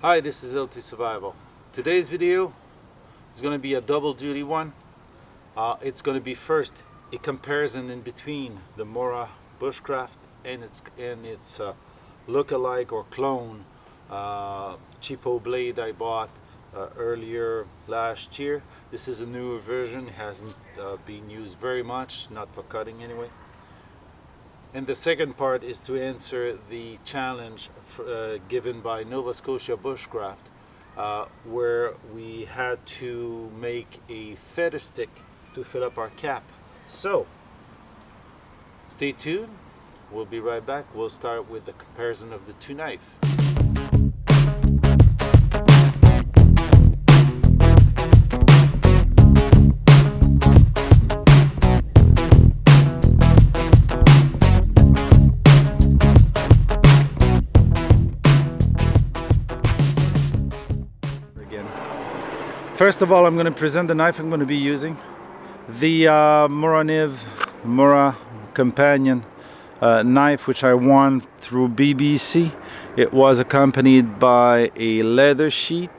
Hi, this is LT Survival. Today's video is going to be a double duty one. It's going to be first a comparison in between the Mora Bushcraft and its look-alike or clone cheapo blade I bought earlier last year. This is a newer version, it hasn't been used very much, not for cutting anyway. And the second part is to answer the challenge given by Nova Scotia Bushcraft, where we had to make a Featherstick to fill up our cap. So, stay tuned. We'll be right back. We'll start with the comparison of the two knives. First of all, I'm going to present the knife I'm going to be using. The Mora Compagnon knife, which I won through BBC. It was accompanied by a leather sheet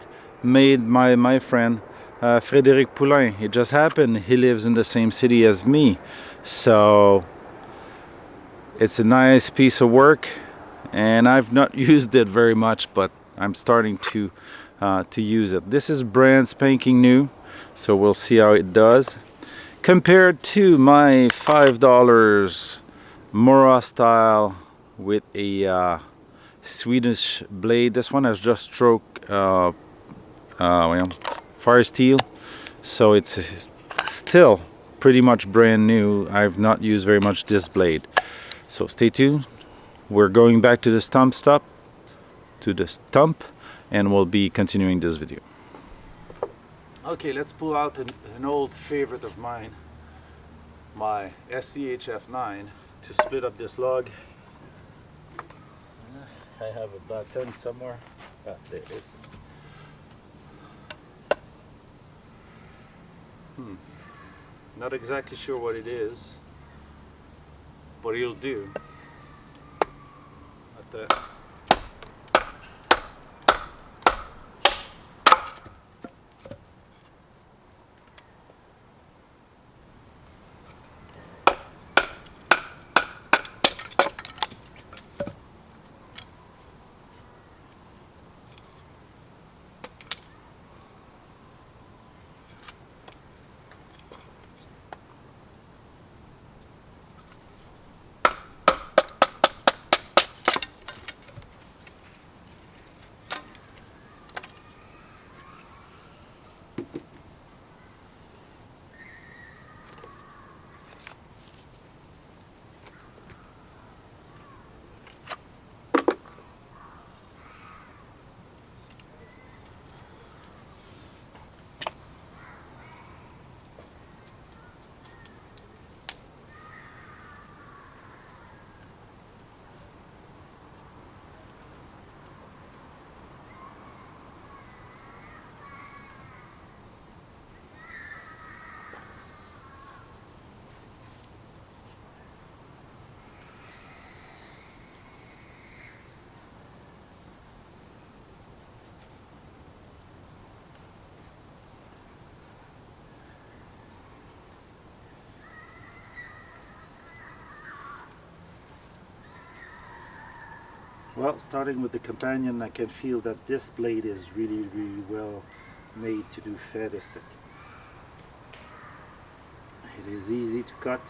made by my friend Frédéric Poulain. It just happened he lives in the same city as me, so it's a nice piece of work, and I've not used it very much, but I'm starting to use it. This is brand spanking new, so we'll see how it does compared to my $5 Mora style with a Swedish blade. This one has just stroke fire steel, so it's still pretty much brand new. I've not used very much this blade, so stay tuned. We're going back to the stump and we'll be continuing this video. Okay, let's pull out an old favorite of mine, my SCHF9, to split up this log. I have a button somewhere. Ah, there it is. Not exactly sure what it is, but it'll do. Like that. Well, starting with the Compagnon, I can feel that this blade is really well made to do Featherstick. It is easy to cut.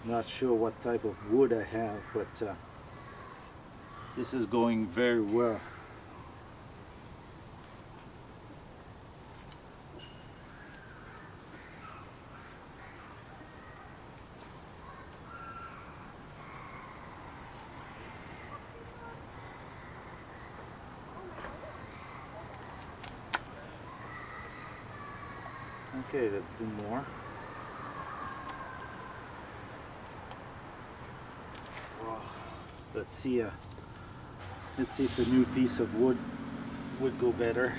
Not sure what type of wood I have, but this is going very well. Okay, let's do more. Wow. Let's see if a new piece of wood would go better.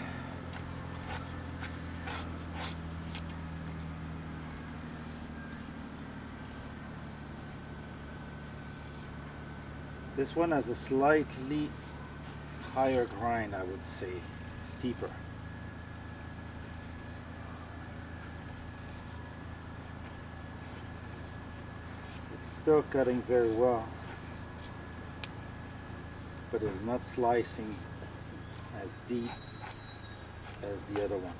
This one has a slightly higher grind, I would say, steeper. It's still cutting very well, but it's not slicing as deep as the other one.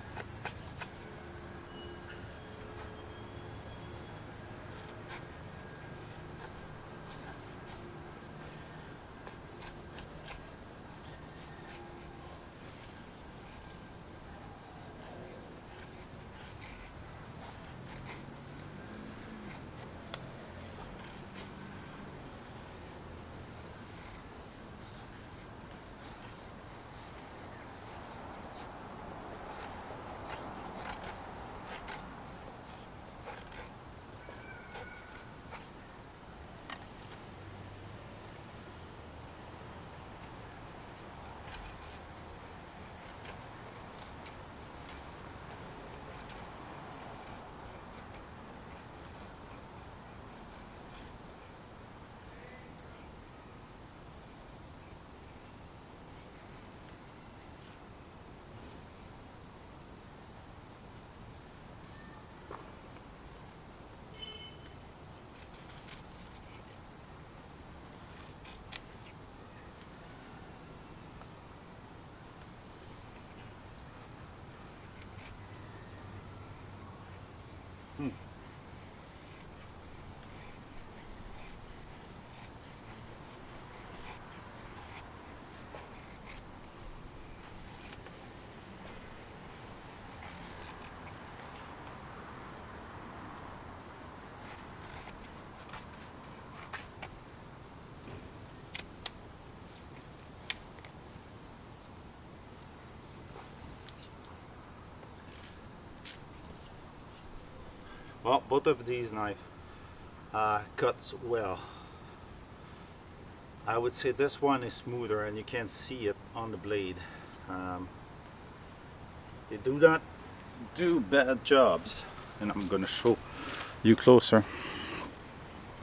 Well, both of these knives cuts well. I would say this one is smoother and you can see it on the blade. They do not do bad jobs, and I'm gonna show you closer.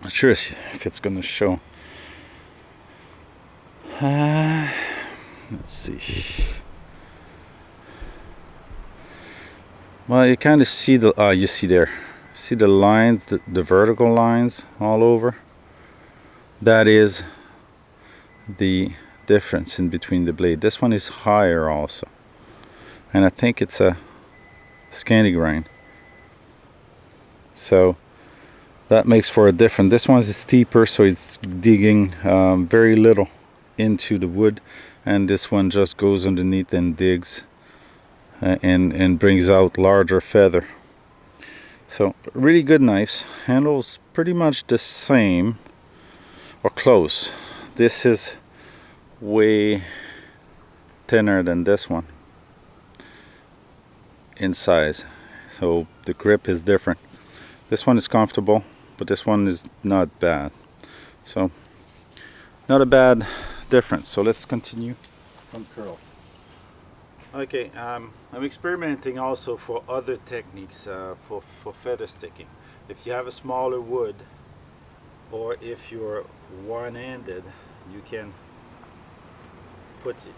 Not sure if it's gonna show. Let's see. Well, you kind of see the you see there. See the lines, the vertical lines all over? That is the difference in between the blade. This one is higher also, and I think it's a scanty grind, so that makes for a difference. This one is steeper, so it's digging very little into the wood, and this one just goes underneath and digs and brings out larger feather. So really good knives. Handles pretty much the same or close. This is way thinner than this one in size, so the grip is different. This one is comfortable, but this one is not bad. So not a bad difference. So let's continue some curls. Okay, I'm experimenting also for other techniques for feather sticking. If you have a smaller wood, or if you're one-handed, you can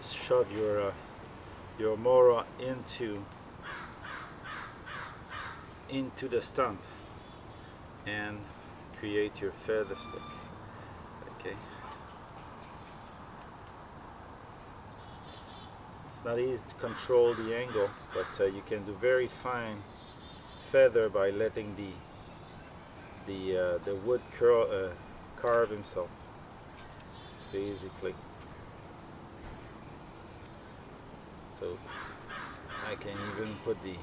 shove your Mora into the stump and create your feather stick. Okay. It's not easy to control the angle, but you can do very fine feather by letting the wood carve himself, basically. So I can even put the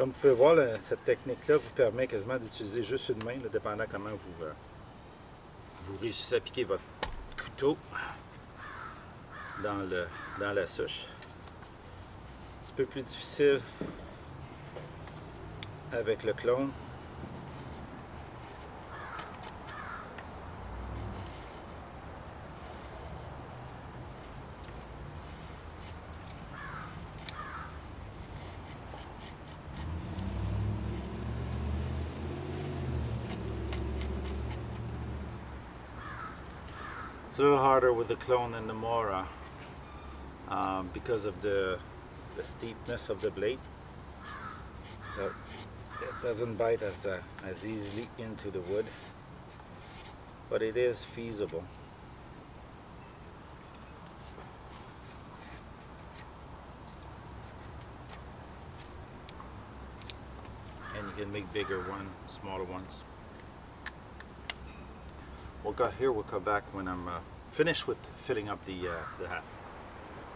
Comme vous pouvez voir, là, cette technique-là vous permet quasiment d'utiliser juste une main, là, dépendant comment vous réussissez à piquer votre couteau dans la souche. Un petit peu plus difficile avec le clone. It's a little harder with the clone than the Mora because of the steepness of the blade, so it doesn't bite as easily into the wood, but it is feasible. And you can make bigger ones, smaller ones. We'll come back when I'm finished with filling up the hat.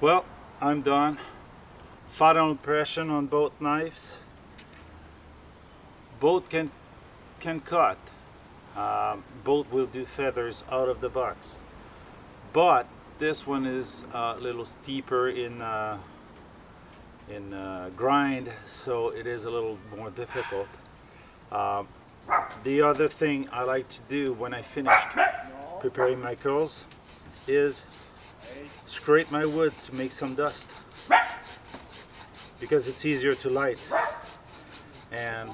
Well, I'm done. Final impression on both knives. Both can cut. Both will do feathers out of the box. But this one is a little steeper in grind, so it is a little more difficult. The other thing I like to do when I finished preparing my curls is scrape my wood to make some dust, because it's easier to light. And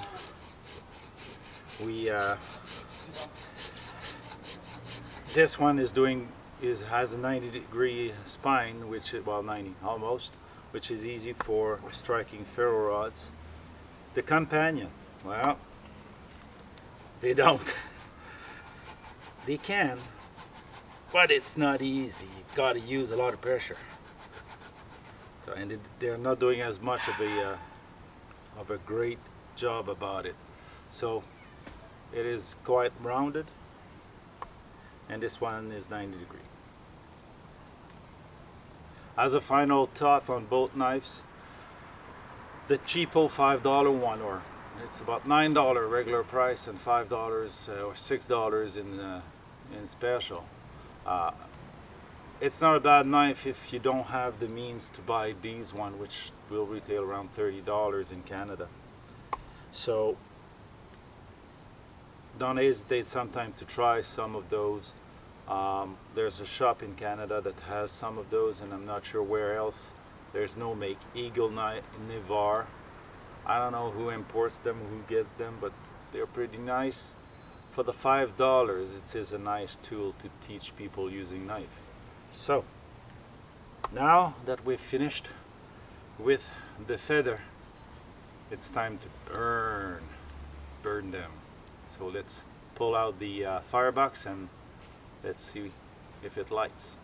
this one has a 90-degree spine, which is, well, 90 almost, which is easy for striking ferro rods. The Compagnon, well, they don't. They can, but it's not easy. You've got to use a lot of pressure. So, and they're not doing as much of a great job about it. So it is quite rounded, and this one is 90 degree. As a final thought on both knives, the cheapo $5 one, or it's about $9 regular price and $5 or $6 in special. It's not a bad knife if you don't have the means to buy these one, which will retail around $30 in Canada. So don't hesitate sometime to try some of those. There's a shop in Canada that has some of those, and I'm not sure where else. There's no make. Eagle Nivar. I don't know who imports them, who gets them, but they're pretty nice. For the $5, it is a nice tool to teach people using knife. So now that we've finished with the feather, it's time to burn them. So let's pull out the firebox and let's see if it lights.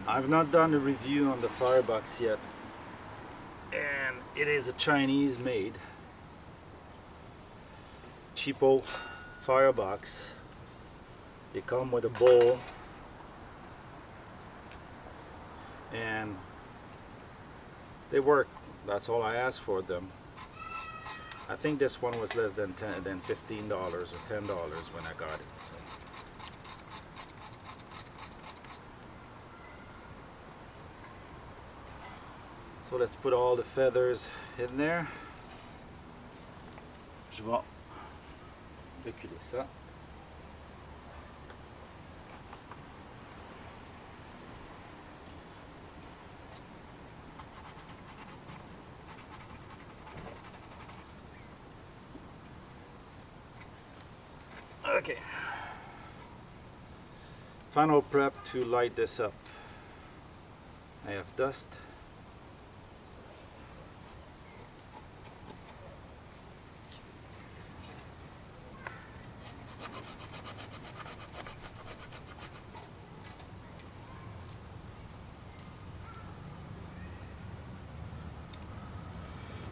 I've not done a review on the firebox yet, and it is a Chinese made cheapo firebox. They come with a bowl, and they work. That's all I asked for them. I think this one was less than $15 or $10 when I got it. So let's put all the feathers in there. Je vais reculer ça. Okay. Final prep to light this up. I have dust.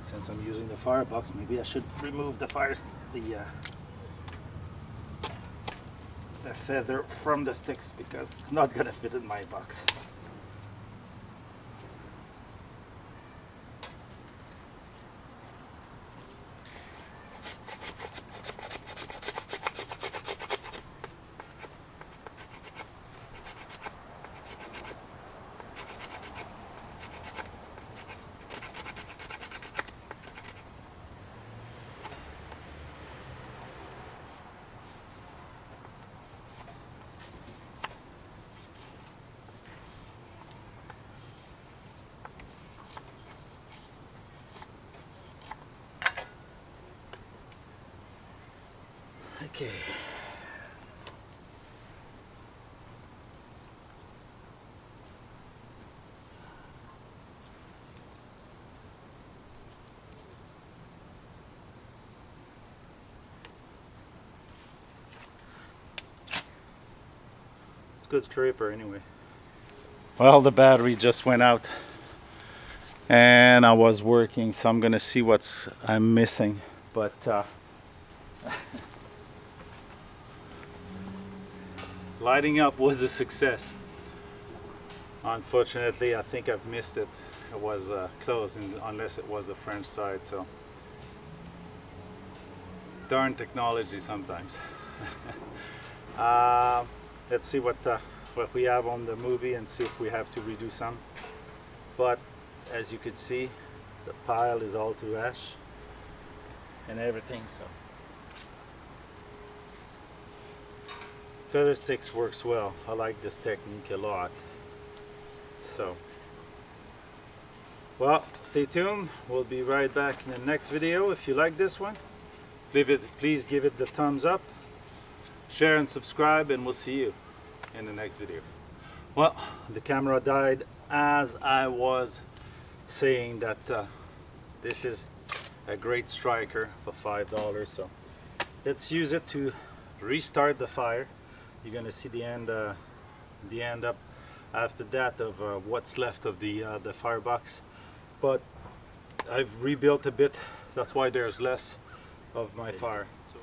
since I'm using the firebox, maybe I should remove the feather from the sticks, because it's not gonna fit in my box. Okay. It's good scraper anyway. Well, the battery just went out and I was working, so I'm gonna see what's I'm missing, but lighting up was a success. Unfortunately, I think I've missed it. It was closed, unless it was the French side, so darn technology sometimes. Let's see what we have on the movie and see if we have to redo some. But as you could see, the pile is all to ash and everything, so Featherstick works well. I like this technique a lot. So, well, stay tuned. We'll be right back in the next video. If you like this one, please give it the thumbs up, share and subscribe, and we'll see you in the next video. Well, the camera died as I was saying that this is a great striker for $5, so let's use it to restart the fire. You're gonna see the end up after that of what's left of the firebox, but I've rebuilt a bit. That's why there's less of my fire. So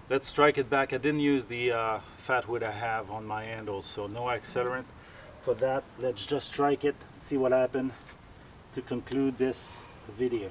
let's strike it back. I didn't use the fat wood I have on my handles, so no accelerant for that. Let's just strike it, see what happened to conclude this video.